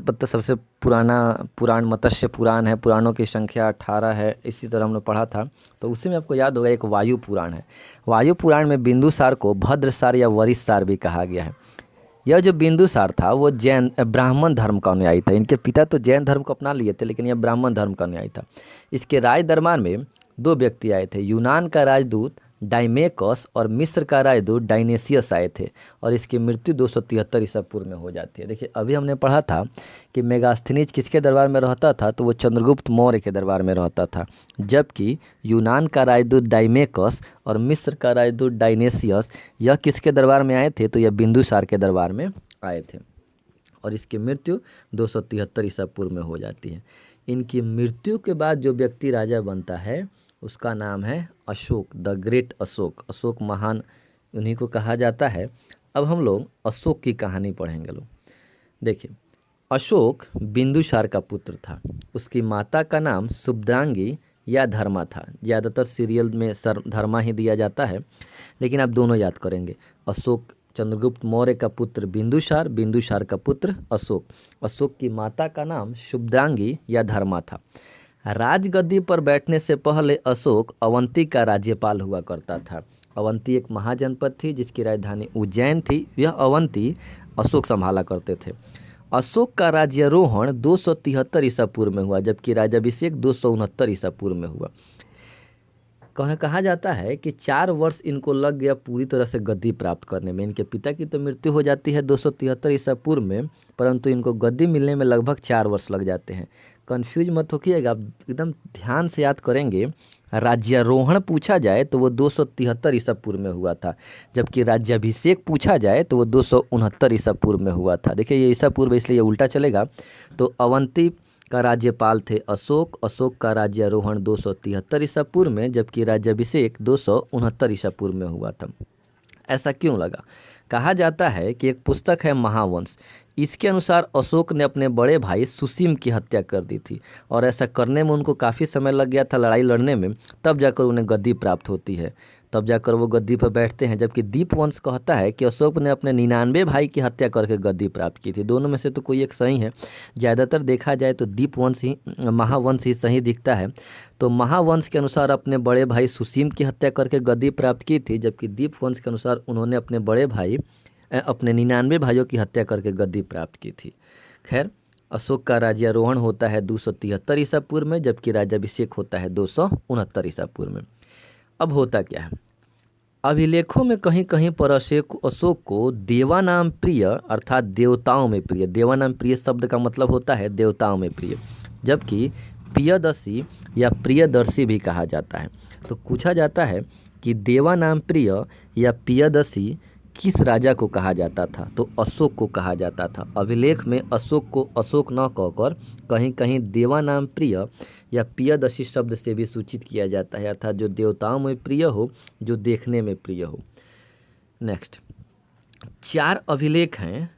पुराना पुराण मत्स्य पुराण है, पुराणों की संख्या 18 है, इसी तरह हमने पढ़ा था। तो उसी में आपको याद होगा एक वायु पुराण है। वायु पुराण में बिंदुसार को भद्रसार या वरिष्ठसार भी कहा गया है। यह जो बिंदुसार था वो जैन ब्राह्मण धर्म का अनुयायी था। इनके पिता तो जैन धर्म को अपना लिए थे, लेकिन यह ब्राह्मण धर्म का अनुयायी था। इसके राज दरबार में 2 व्यक्ति आए थे, यूनान का राजदूत डाइमेकस और मिस्र का राजदूत डायनेसियस आए थे और इसकी मृत्यु 273 ईसा पूर्व में हो जाती है। देखिए, अभी हमने पढ़ा था कि मेगास्थनीज किसके दरबार में रहता था, तो वो चंद्रगुप्त मौर्य के दरबार में रहता था, जबकि यूनान का राजदूत डाइमेकस और मिस्र का राजदूत डायनेसियस यह किसके दरबार में आए थे, तो यह बिंदुसार के दरबार में आए थे और इसकी मृत्यु 273 ईसा पूर्व में हो जाती है। इनकी मृत्यु के बाद जो व्यक्ति राजा बनता है उसका नाम है अशोक, द ग्रेट अशोक। अशोक महान उन्हीं को कहा जाता है। अब हम लोग अशोक की कहानी पढ़ेंगे लोग। देखिए, अशोक बिंदुसार का पुत्र था। उसकी माता का नाम सुभद्रांगी या धर्मा था। ज़्यादातर सीरियल में धर्मा ही दिया जाता है, लेकिन आप दोनों याद करेंगे। अशोक चंद्रगुप्त मौर्य का पुत्र बिंदुसार, बिंदुसार का पुत्र अशोक। अशोक की माता का नाम सुभद्रांगी या धर्मा था। राजगद्दी पर बैठने से पहले अशोक अवंती का राज्यपाल हुआ करता था। अवंती एक महाजनपद थी जिसकी राजधानी उज्जैन थी। यह अवंती अशोक संभाला करते थे। अशोक का राज्यारोहण 273 ईसा पूर्व में हुआ, जबकि राज्याभिषेक 269 ईसा पूर्व में हुआ। कहा जाता है कि 4 वर्ष इनको लग गया पूरी तरह से गद्दी प्राप्त करने में। इनके पिता की तो मृत्यु हो जाती है 273 ईसा पूर्व में, परंतु इनको गद्दी मिलने में लगभग 4 वर्ष लग जाते हैं। कंफ्यूज मत होइएगा, आप एकदम ध्यान से याद करेंगे। राज्यारोहण पूछा जाए तो वो 273 ईसा पूर्व में हुआ था, जबकि राज्याभिषेक पूछा जाए तो वो 269 ईसा पूर्व में हुआ था। देखिए, ये ईसा पूर्व इसलिए ये उल्टा चलेगा। तो अवंती का राज्यपाल थे अशोक। अशोक का राज्यारोहण 273 ईसा पूर्व में, जबकि राज्याभिषेक 269 ईसा पूर्व में हुआ था। ऐसा क्यों लगा? कहा जाता है कि एक पुस्तक है महावंश, इसके अनुसार अशोक ने अपने बड़े भाई सुसीम की हत्या कर दी थी और ऐसा करने में उनको काफ़ी समय लग गया था, लड़ाई लड़ने में, तब जाकर उन्हें गद्दी प्राप्त होती है, तब जाकर वो गद्दी पर बैठते हैं। जबकि दीपवंश कहता है कि अशोक ने अपने 99 भाई की हत्या करके गद्दी प्राप्त की थी। दोनों में से तो कोई एक सही है, ज़्यादातर देखा जाए तो दीपवंश ही, महावंश ही सही दिखता है। तो महावंश के अनुसार अपने बड़े भाई सुसीम की हत्या करके गद्दी प्राप्त की थी, जबकि दीपवंश के अनुसार उन्होंने अपने बड़े भाई अपने 99 भाइयों की हत्या करके गद्दी प्राप्त की थी। खैर, अशोक का राज्यारोहण होता है 273 ईसा पूर्व में, जबकि राज्याभिषेक होता है 269 ईसा पूर्व में। अब होता क्या है, अभिलेखों में कहीं कहीं पर अशोक को देवानाम प्रिय अर्थात देवताओं में प्रिय, देवानाम प्रिय शब्द का मतलब होता है देवताओं में प्रिय, जबकि प्रियदर्शी या प्रियदर्शी भी कहा जाता है। तो पूछा जाता है कि देवानाम प्रिय या प्रियदर्शी किस राजा को कहा जाता था, तो अशोक को कहा जाता था। अभिलेख में अशोक को अशोक न कहकर कहीं कहीं देवानाम प्रिय या प्रियदर्शी शब्द से भी सूचित किया जाता है, अर्थात जो देवताओं में प्रिय हो, जो देखने में प्रिय हो। नेक्स्ट, 4 अभिलेख हैं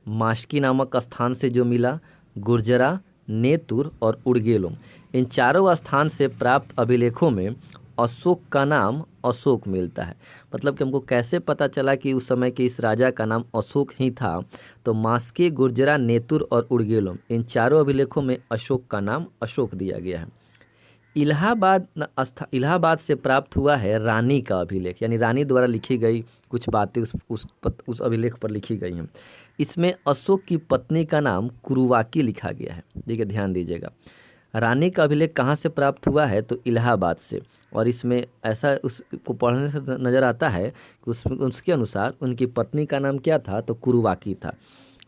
मास्की नामक स्थान से जो मिला, गुर्जरा, नेतुर और उर्गेलोम। इन चारों स्थान से प्राप्त अभिलेखों में अशोक का नाम अशोक मिलता है। मतलब कि हमको कैसे पता चला कि उस समय के इस राजा का नाम अशोक ही था, तो मास्की, गुर्जरा, नेतुर और उर्गेलोम, इन चारों अभिलेखों में अशोक का नाम अशोक दिया गया है। इलाहाबाद से प्राप्त हुआ है रानी का अभिलेख, यानी रानी द्वारा लिखी गई कुछ बातें उस अभिलेख पर लिखी गई हैं। इसमें अशोक की पत्नी का नाम कुरुवाकी लिखा गया है। देखिए, ध्यान दीजिएगा, रानी का अभिलेख कहाँ से प्राप्त हुआ है, तो इलाहाबाद से। और इसमें ऐसा उसको पढ़ने से नज़र आता है कि उसके अनुसार उनकी पत्नी का नाम क्या था, तो कुरुवाकी था।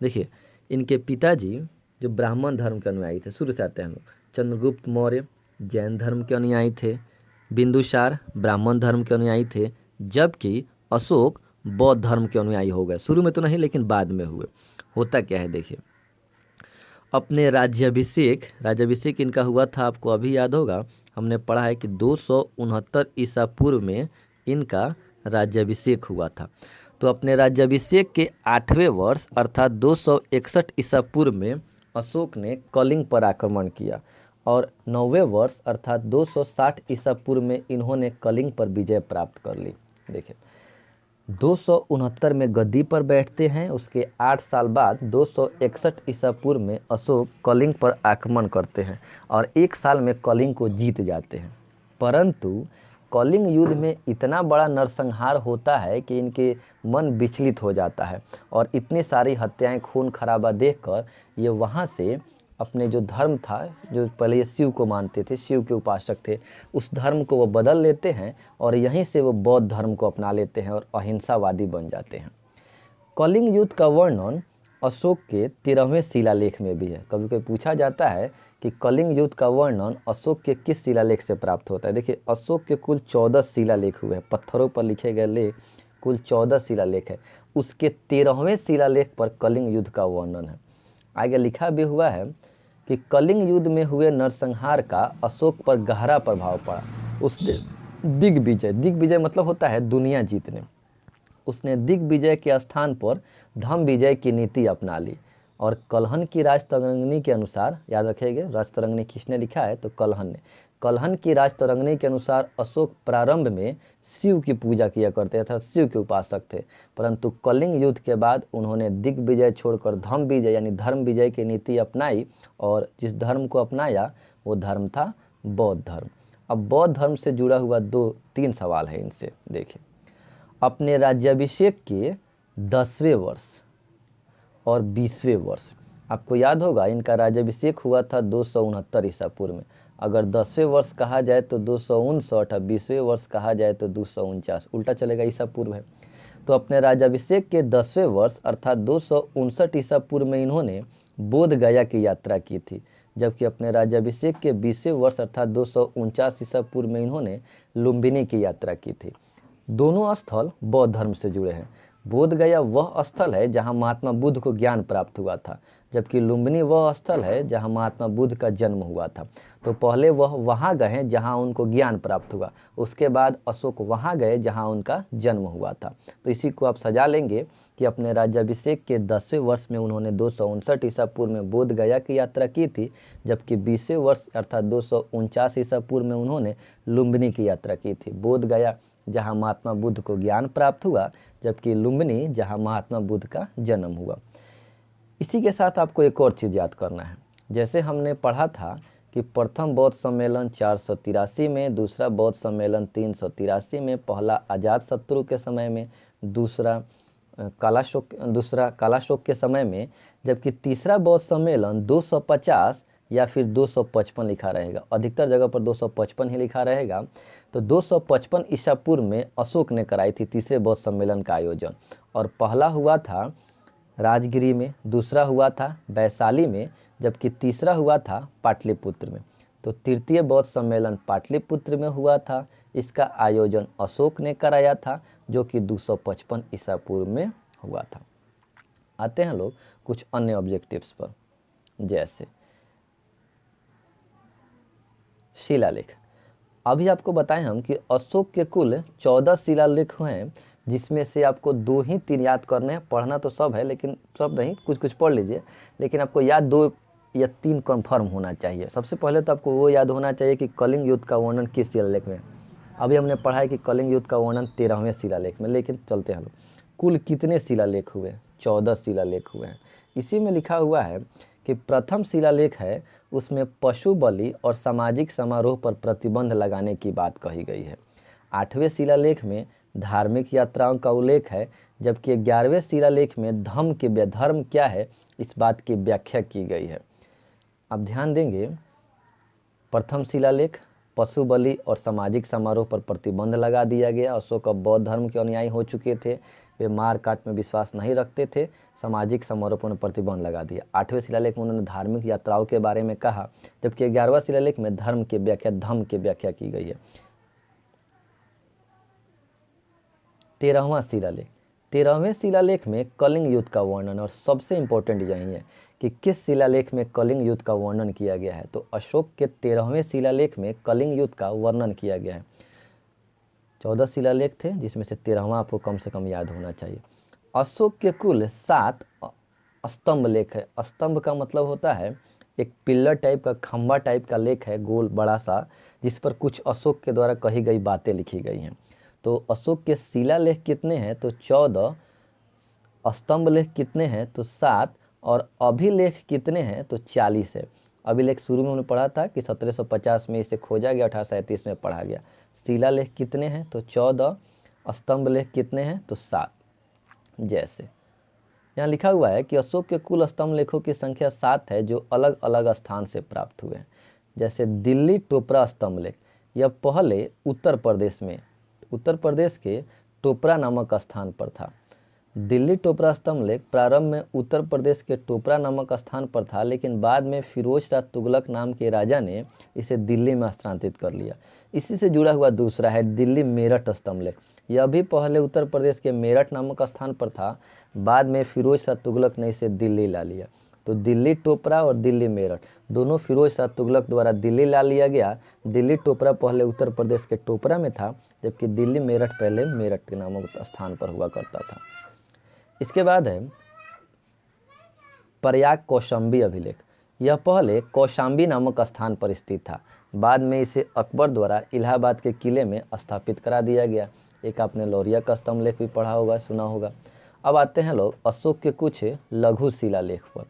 देखिए, इनके पिताजी जो ब्राह्मण धर्म के अनुयायी थे, शुरू से आते हैं हम लोग, चंद्रगुप्त मौर्य जैन धर्म के अनुयायी थे, बिंदुसार ब्राह्मण धर्म के अनुयायी थे, जबकि अशोक बौद्ध धर्म के अनुयायी हो गए। शुरू में तो नहीं, लेकिन बाद में हुए। होता क्या है, देखिए, अपने राज्याभिषेक इनका हुआ था, आपको अभी याद होगा, हमने पढ़ा है कि 269 ईसा पूर्व में इनका राज्याभिषेक हुआ था। तो अपने राज्याभिषेक के 8वें वर्ष अर्थात 261 ईसा पूर्व में अशोक ने कलिंग पर आक्रमण किया और 9वें वर्ष अर्थात 260 ईसा पूर्व में इन्होंने कलिंग पर विजय प्राप्त कर ली। देखिए, 269 में गद्दी पर बैठते हैं, उसके 8 साल बाद 261 ईसा पूर्व में अशोक कलिंग पर आक्रमण करते हैं और 1 साल में कलिंग को जीत जाते हैं। परंतु कलिंग युद्ध में इतना बड़ा नरसंहार होता है कि इनके मन विचलित हो जाता है और इतनी सारी हत्याएं, खून खराबा देखकर ये वहाँ से अपने जो धर्म था, जो पहले ये शिव को मानते थे, शिव के उपासक थे, उस धर्म को वो बदल लेते हैं और यहीं से वो बौद्ध धर्म को अपना लेते हैं और अहिंसावादी बन जाते हैं। कलिंग युद्ध का वर्णन अशोक के 13वें शिलालेख में भी है। कभी कभी पूछा जाता है कि कलिंग युद्ध का वर्णन अशोक के किस शिलालेख से प्राप्त होता है। देखिए, अशोक के कुल 14 शिलालेख हुए हैं, पत्थरों पर लिखे गए लेख कुल 14 शिलालेख है। उसके 13वें शिलालेख पर कलिंग युद्ध का वर्णन है। आगे लिखा भी हुआ है कि कलिंग युद्ध में हुए नरसंहार का अशोक पर गहरा प्रभाव पड़ा। उसने दिग्विजय मतलब होता है दुनिया जीतने। उसने दिग्विजय के स्थान पर धम्म विजय की नीति अपना ली और कलहन की राजतरंगिणी के अनुसार, याद रखिएगा राजतरंगिणी किसने लिखा है, तो कलहन ने। कलहन की राजतरंगिणी के अनुसार अशोक प्रारंभ में शिव की पूजा किया करते थे, शिव के उपासक थे, परंतु कलिंग युद्ध के बाद उन्होंने दिग्विजय छोड़कर धम्म विजय यानी धर्म विजय की नीति अपनाई और जिस धर्म को अपनाया वो धर्म था बौद्ध धर्म। अब बौद्ध धर्म से जुड़ा हुआ 2-3 सवाल है इनसे। देखिए, अपने राज्याभिषेक के 10वें वर्ष और 20वें वर्ष, आपको याद होगा इनका राज्याभिषेक हुआ था 269 ईसा पूर्व में। अगर 10वें वर्ष कहा जाए तो 259 और 20वें वर्ष कहा जाए तो 249, उल्टा चलेगा, ईसा पूर्व है। तो अपने राज्याभिषेक के 10वें वर्ष अर्थात 259 ईसा पूर्व में इन्होंने बोध गया की यात्रा की थी, जबकि अपने राज्याभिषेक के 20वें वर्ष अर्थात 249 ईसा पूर्व में इन्होंने लुम्बिनी की यात्रा की थी। दोनों स्थल बौद्ध धर्म से जुड़े हैं। बोध गया वह स्थल है जहां महात्मा बुद्ध को ज्ञान प्राप्त हुआ था, जबकि लुम्बिनी वह स्थल है जहाँ महात्मा बुद्ध का जन्म हुआ था। तो पहले वह वहाँ गए जहाँ उनको ज्ञान प्राप्त हुआ, उसके बाद अशोक वहाँ गए जहाँ उनका जन्म हुआ था। तो इसी को आप सजा लेंगे कि अपने राज्याभिषेक के 10वें वर्ष में उन्होंने 259 ईसा पूर्व में बोध गया की यात्रा की थी, जबकि 20वें वर्ष अर्थात 249 ईसा पूर्व में उन्होंने लुम्बिनी की यात्रा की थी। बोध गया जहाँ महात्मा बुद्ध को ज्ञान प्राप्त हुआ, जबकि लुम्बिनी जहाँ महात्मा बुद्ध का जन्म हुआ। इसी के साथ आपको एक और चीज़ याद करना है। जैसे हमने पढ़ा था कि प्रथम बौद्ध सम्मेलन 483 में, दूसरा बौद्ध सम्मेलन 383 में, पहला अजातशत्रु के समय में, दूसरा कालाशोक के समय में, जबकि तीसरा बौद्ध सम्मेलन 250 या फिर 255 लिखा रहेगा। अधिकतर जगह पर 255 ही लिखा रहेगा। तो 255 ईसा पूर्व में अशोक ने कराई थी तीसरे बौद्ध सम्मेलन का आयोजन, और पहला हुआ था राजगिरी में, दूसरा हुआ था वैशाली में, जबकि तीसरा हुआ था पाटलिपुत्र में। तो तृतीय बौद्ध सम्मेलन पाटलिपुत्र में हुआ था। इसका आयोजन अशोक ने कराया था, जो कि 255 ईसा पूर्व में हुआ था। आते हैं लोग कुछ अन्य ऑब्जेक्टिव्स पर, जैसे शिलालेख। अभी आपको बताएं हम कि अशोक के कुल 14 शिलालेख हैं, जिसमें से आपको 2 ही 3 याद करने हैं। पढ़ना तो सब है, लेकिन सब नहीं, कुछ कुछ पढ़ लीजिए, लेकिन आपको याद 2 या 3 कन्फर्म होना चाहिए। सबसे पहले तो आपको वो याद होना चाहिए कि कलिंग युद्ध का वर्णन किस शिलालेख में। अभी हमने पढ़ा है कि कलिंग युद्ध का वर्णन 13वें शिलालेख में, लेकिन चलते हैं लोग, कुल कितने शिलालेख हुए? 14 शिलालेख हुए हैं। इसी में लिखा हुआ है कि प्रथम शिलालेख है, उसमें पशु बलि और सामाजिक समारोह पर प्रतिबंध लगाने की बात कही गई है। 8वें शिलालेख में धार्मिक यात्राओं का उल्लेख है, जबकि 11वें शिलालेख में धर्म क्या है इस बात की व्याख्या की गई है। अब ध्यान देंगे, प्रथम शिलालेख पशु बलि और सामाजिक समारोह पर प्रतिबंध लगा दिया गया। अशोक अब बौद्ध धर्म के अनुयायी हो चुके थे, वे मार काट में विश्वास नहीं रखते थे। सामाजिक समारोह पर प्रतिबंध लगा दिया। 8वें शिलालेख में उन्होंने धार्मिक यात्राओं के बारे में कहा, जबकि 11वां शिलालेख में धर्म की व्याख्या की गई है। 13वें शिलालेख में कलिंग युद्ध का वर्णन, और सबसे इंपॉर्टेंट यही है कि किस शिलालेख में कलिंग युद्ध का वर्णन किया गया है। तो अशोक के 13वें शिलालेख में कलिंग युद्ध का वर्णन किया गया है। 14 शिलालेख थे, जिसमें से 13वां आपको कम से कम याद होना चाहिए। अशोक के कुल 7 स्तंभ लेख है। स्तंभ का मतलब होता है एक पिल्लर टाइप का, खंबा टाइप का लेख है, गोल बड़ा सा, जिस पर कुछ अशोक के द्वारा कही गई बातें लिखी गई हैं। तो अशोक के शिलालेख कितने हैं? तो 14। स्तंभ लेख कितने हैं? तो 7। और अभिलेख कितने हैं? तो 40 है। अभिलेख शुरू में उन्होंने पढ़ा था कि 1750 में इसे खोजा गया, 1837 में पढ़ा गया। शिलालेख कितने हैं? तो 14। स्तंभ लेख कितने हैं? तो 7। जैसे यहाँ लिखा हुआ है कि अशोक के कुल स्तंभ लेखों की संख्या 7 है, जो अलग अलग स्थान से प्राप्त हुए हैं। जैसे दिल्ली टोपरा स्तंभ लेख, यह पहले उत्तर प्रदेश के टोपरा नामक स्थान पर था। दिल्ली टोपरा स्तंभ लेख प्रारंभ में उत्तर प्रदेश के टोपरा नामक स्थान पर था, लेकिन बाद में फिरोज शाह तुगलक नाम के राजा ने इसे दिल्ली में स्थानांतरित कर लिया। इसी से जुड़ा हुआ दूसरा है दिल्ली मेरठ स्तंभ लेख। यह भी पहले उत्तर प्रदेश के मेरठ नामक स्थान पर था, बाद में फिरोज शाह तुगलक ने इसे दिल्ली ला लिया। तो दिल्ली टोपरा और दिल्ली मेरठ दोनों फिरोज शाह तुगलक द्वारा दिल्ली ला लिया गया। दिल्ली टोपरा पहले उत्तर प्रदेश के टोपरा में था, जबकि दिल्ली मेरठ पहले मेरठ के नामक स्थान पर हुआ करता था। इसके बाद है प्रयाग कौशाम्बी अभिलेख। यह पहले कौशाम्बी नामक स्थान पर स्थित था, बाद में इसे अकबर द्वारा इलाहाबाद के किले में स्थापित करा दिया गया। एक आपने लौरिया का स्तंभ लेख भी पढ़ा होगा, सुना होगा। अब आते हैं लोग अशोक के कुछ लघु शिलालेख पर।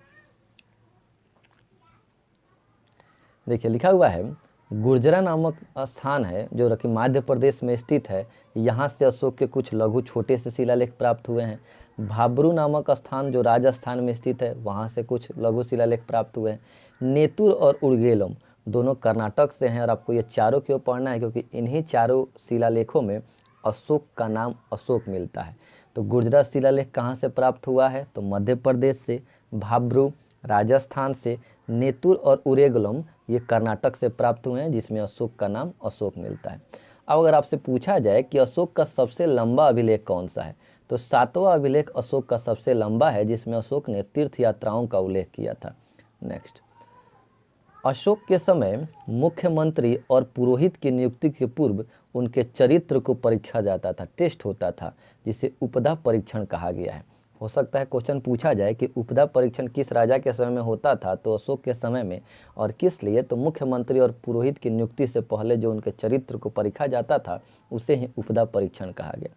देखिए लिखा हुआ है, गुर्जरा नामक स्थान है जो कि मध्य प्रदेश में स्थित है। यहाँ से अशोक के कुछ लघु छोटे से शिलालेख प्राप्त हुए हैं। भाबरू नामक स्थान जो राजस्थान में स्थित है, वहाँ से कुछ लघु शिलालेख प्राप्त हुए हैं। नेतुर और उर्गेलम दोनों कर्नाटक से हैं, और आपको ये चारों क्यों पढ़ना है, क्योंकि इन्हीं चारों शिलालेखों में अशोक का नाम अशोक मिलता है। तो गुर्जरा शिलालेख कहाँ से प्राप्त हुआ है? तो मध्य प्रदेश से। भाबरू राजस्थान से। नेतुर और उरेगलम ये कर्नाटक से प्राप्त हुए हैं, जिसमें अशोक का नाम अशोक मिलता है। अब अगर आपसे पूछा जाए कि अशोक का सबसे लंबा अभिलेख कौन सा है, तो 7वां अभिलेख अशोक का सबसे लंबा है, जिसमें अशोक ने तीर्थ यात्राओं का उल्लेख किया था। नेक्स्ट, अशोक के समय मुख्यमंत्री और पुरोहित की नियुक्ति के पूर्व उनके चरित्र को परीक्षा जाता था, टेस्ट होता था, जिसे उपदा परीक्षण कहा गया है। हो सकता है क्वेश्चन पूछा जाए कि उपदा परीक्षण किस राजा के समय में होता था, तो अशोक के समय में, और किस लिए, तो मुख्यमंत्री और पुरोहित की नियुक्ति से पहले जो उनके चरित्र को परीक्षा जाता था उसे ही उपदा परीक्षण कहा गया।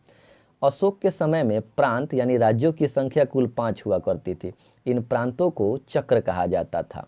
अशोक के समय में प्रांत यानी राज्यों की संख्या कुल 5 हुआ करती थी। इन प्रांतों को चक्र कहा जाता था।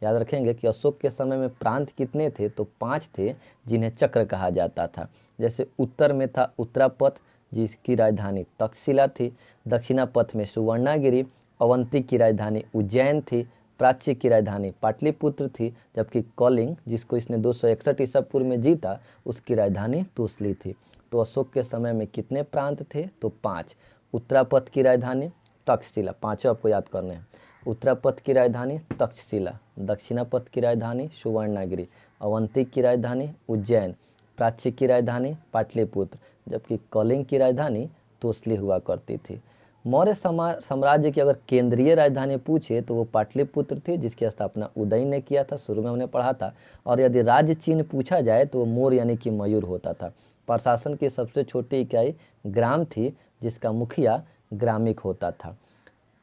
याद रखेंगे कि अशोक के समय में प्रांत कितने थे, तो 5 थे, जिन्हें चक्र कहा जाता था। जैसे उत्तर में था उत्तरापथ, जिसकी राजधानी तक्षशिला थी। दक्षिणापथ में सुवर्णागिरी, अवंती की राजधानी उज्जैन थी, प्राच्य की राजधानी पाटलिपुत्र थी, जबकि कलिंग, जिसको इसने 261 ईसा पूर्व में जीता, उसकी राजधानी तोसली थी। तो अशोक के समय में कितने प्रांत थे, तो 5। उत्तरापथ की राजधानी तक्षशिला, 5 आपको याद करने हैं। उत्तरापथ की राजधानी तक्षशिला, दक्षिणापथ की राजधानी सुवर्णागिरी, अवंती की राजधानी उज्जैन, प्राच्य की राजधानी पाटलिपुत्र, जबकि कलिंग की राजधानी तोसली हुआ करती थी। मौर्य साम्राज्य की अगर केंद्रीय राजधानी पूछे तो वो पाटलिपुत्र थी, जिसकी स्थापना उदय ने किया था, शुरू में हमने पढ़ा था। और यदि राज्य चिन्ह पूछा जाए तो वो मोर यानी कि मयूर होता था। प्रशासन की सबसे छोटी इकाई ग्राम थी, जिसका मुखिया ग्रामिक होता था।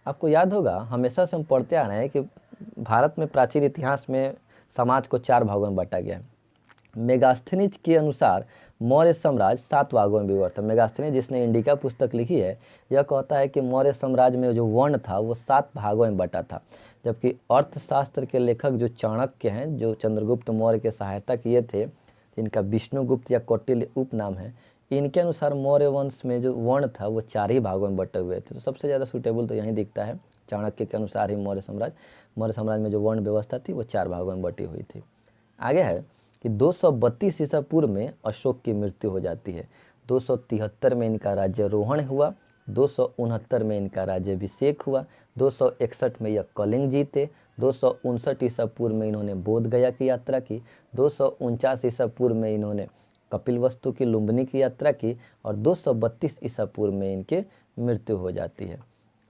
आपको याद होगा, हमेशा से हम पढ़ते आ रहे हैं कि भारत में प्राचीन इतिहास में समाज को 4 भागों में बांटा गया है। मेगास्थनीज के अनुसार मौर्य साम्राज्य 7 भागों में विभक्त है। मेगास्थनीज, जिसने इंडिका पुस्तक लिखी है, यह कहता है कि मौर्य साम्राज्य में जो वर्ण था वो 7 भागों में बटा था। जबकि अर्थशास्त्र के लेखक जो चाणक्य हैं, जो चंद्रगुप्त मौर्य के सहायता किए थे, जिनका विष्णुगुप्त या कौटिल्य उपनाम है, इनके अनुसार मौर्य वंश में जो वर्ण था वो 4 ही भागों में बटे हुए थे। तो सबसे ज़्यादा सूटेबल तो यहीं दिखता है, चाणक्य के अनुसार ही मौर्य साम्राज्य में जो वर्ण व्यवस्था थी वो 4 भागों में बटी हुई थी। आगे है कि 232 ईसा पूर्व में अशोक की मृत्यु हो जाती है। 273 में इनका राज्यारोहण हुआ, 269 में इनका राज्याभिषेक हुआ, 261 में यह कलिंग जीते, 259 ईसा पूर्व में इन्होंने बोध गया की यात्रा की, 249 ईसा पूर्व में इन्होंने कपिलवस्तु की लुम्बिनी की यात्रा की, और 232 ईसा पूर्व में इनकी मृत्यु हो जाती है।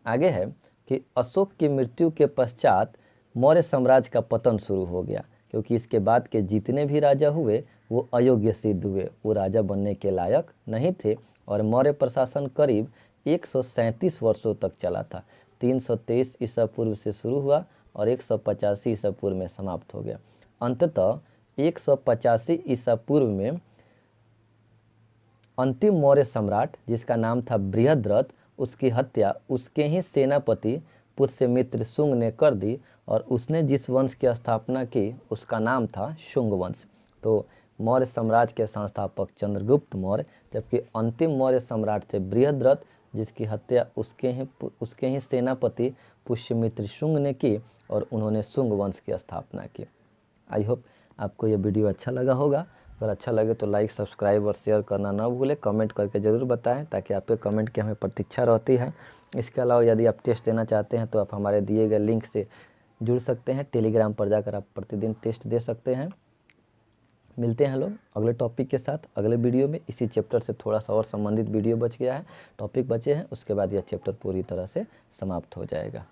आगे है कि अशोक की मृत्यु के पश्चात मौर्य साम्राज्य का पतन शुरू हो गया, क्योंकि इसके बाद के जितने भी राजा हुए वो अयोग्य सिद्ध हुए, वो राजा बनने के लायक नहीं थे। और मौर्य प्रशासन करीब 137 वर्षों तक चला था। 323 ईसा पूर्व से शुरू हुआ और 185 ईसा पूर्व में समाप्त हो गया। अंततः 185 ईसा पूर्व में अंतिम मौर्य सम्राट, जिसका नाम था बृहद्रथ, उसकी हत्या उसके ही सेनापति पुष्यमित्र शुंग ने कर दी, और उसने जिस वंश की स्थापना की उसका नाम था शुंग वंश। तो मौर्य साम्राज्य के संस्थापक चंद्रगुप्त मौर्य, जबकि अंतिम मौर्य सम्राट थे बृहद्रथ, जिसकी हत्या उसके ही सेनापति पुष्यमित्र शुंग ने की, और उन्होंने शुंग वंश की स्थापना की। आई होप आपको ये वीडियो अच्छा लगा होगा। अगर अच्छा लगे तो लाइक, सब्सक्राइब और शेयर करना ना भूलें। कमेंट करके ज़रूर बताएं, ताकि आपके कमेंट की हमें प्रतीक्षा रहती है। इसके अलावा यदि आप टेस्ट देना चाहते हैं तो आप हमारे दिए गए लिंक से जुड़ सकते हैं। टेलीग्राम पर जाकर आप प्रतिदिन टेस्ट दे सकते हैं। मिलते हैं लोग अगले टॉपिक के साथ अगले वीडियो में। इसी चैप्टर से थोड़ा सा और संबंधित वीडियो बच गया है, टॉपिक बचे हैं, उसके बाद यह चैप्टर पूरी तरह से समाप्त हो जाएगा।